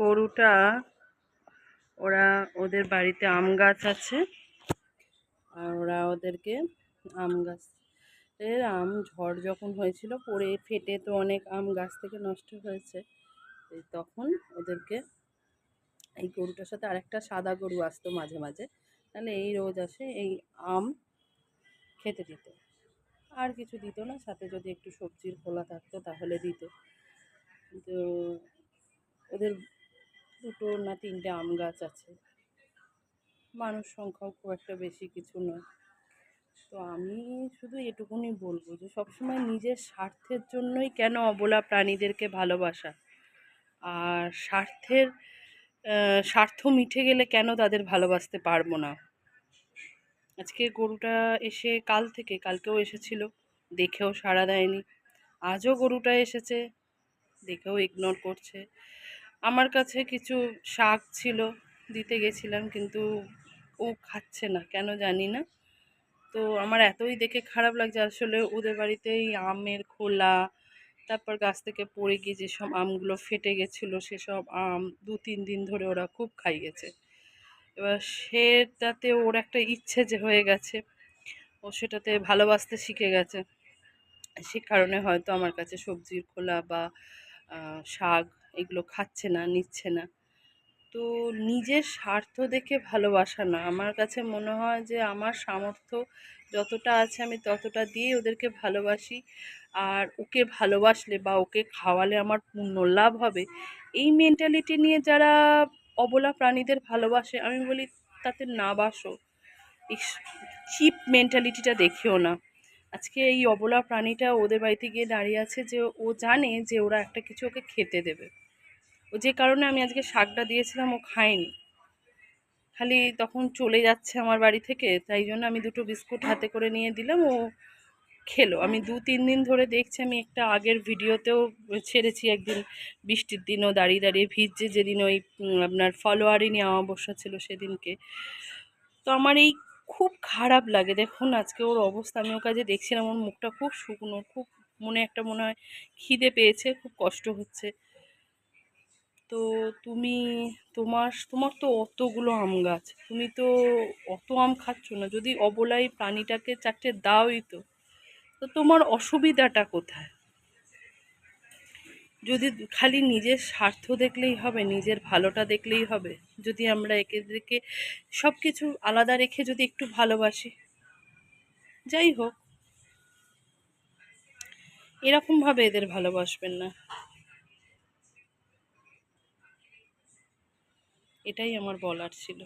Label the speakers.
Speaker 1: গরুটা ওদের বাড়িতে আম গাছ আছে, আর ওদেরকে আম গাছের ঝড় যখন হয়েছিল পড়ে ফেটে তো অনেক আম গাছ থেকে নষ্ট হয়েছে। তখন ওদেরকে এই গরুটার সাথে আরেকটা সাদা গরু আসতো মাঝে মাঝে, তাহলে এই রোজ আসে এই আম খেতে দিত, আর কিছু দিত না। সাথে যদি একটু সবজির খোলা থাকতো তাহলে দিত। কিন্তু ওদের 2টো না 3টে আম গাছ আছে, মানুষ সংখ্যাও খুব একটা বেশি কিছু নয়। তো আমি শুধু এটুকুনি বলবো যে সবসময় নিজের স্বার্থের জন্যই কেন অবলা প্রাণীদেরকে ভালোবাসা, আর স্বার্থ মিটে গেলে কেন তাদের ভালোবাসতে পারবো না। আজকে গরুটা এসে কালকেও এসেছিল, দেখেও সাড়া দেয়নি। আজও গরুটা এসেছে, দেখেও ইগনোর করছে। আমার কাছে কিছু শাক ছিল, দিতে গেছিলাম, কিন্তু ও খাচ্ছে না, কেন জানি না। তো আমার এতই দেখে খারাপ লাগছে। আসলে ওদের বাড়িতে এই আমের খোলা, তারপর গাছ থেকে পড়ে গিয়ে যেসব আমগুলো ফেটে গেছিলো সেসব আম 2-3 দিন ধরে ওরা খুব খাই গেছে। এবার সেটাতে ওর একটা ইচ্ছে যে হয়ে গেছে, ও সেটাতে ভালোবাসতে শিখে গেছে। সে কারণে হয়তো আমার কাছে সবজির খোলা বা শাক এগুলো খাচ্ছে না, নিচ্ছে না। তো নিজের স্বার্থ দেখে ভালোবাসা না, আমার কাছে মনে হয় যে আমার সামর্থ্য যতটা আছে আমি ততটা দিয়েই ওদেরকে ভালোবাসি। আর ওকে ভালোবাসলে বা ওকে খাওয়ালে আমার পূর্ণ লাভ হবে, এই মেন্টালিটি নিয়ে যারা অবলা প্রাণীদের ভালোবাসে, আমি বলি তাতে না বাসো, এই চিপ মেন্টালিটিটা দেখিও না। আজকে এই অবলা প্রাণীটা ওদের বাড়িতে গিয়ে দাঁড়িয়ে আছে যে ও জানে যে ওরা একটা কিছু ওকে খেতে দেবে। ও যে কারণে আমি আজকে শাকটা দিয়েছিলাম ও খায়নি, খালি তখন চলে যাচ্ছে আমার বাড়ি থেকে, তাই জন্য আমি 2টো বিস্কুট হাতে করে নিয়ে দিলাম, ও খেলো। আমি 2-3 দিন ধরে দেখছি, আমি একটা আগের ভিডিওতেও ছেড়েছি, একদিন বৃষ্টির দিনও দাঁড়িয়ে দাঁড়িয়ে ভিজছে, যেদিন ওই আপনার ফলোয়ারিনি অমাবস্যা ছিল সেদিনকে। তো আমার এই খুব খারাপ লাগে, দেখুন আজকে ওর অবস্থা, আমি ওর কাছে দেখছিলাম, ওর মুখটা খুব শুকনো, খুব মনে হয় খিদে পেয়েছে, খুব কষ্ট হচ্ছে। তো তুমি তোমার তো অতগুলো আম গাছ, তুমি তো অত আম খাচ্ছ না, যদি অবলাই প্রাণীটাকে 4টে দাওই তো, তো তোমার অসুবিধাটা কোথায়? যদি খালি নিজের স্বার্থ দেখলেই হবে, নিজের ভালোটা দেখলেই হবে, যদি আমরা এদেরকে সব কিছু আলাদা রেখে যদি একটু ভালোবাসি, যাই হোক, এরকমভাবে এদের ভালোবাসবেন না। এটাই আমার বলার ছিল।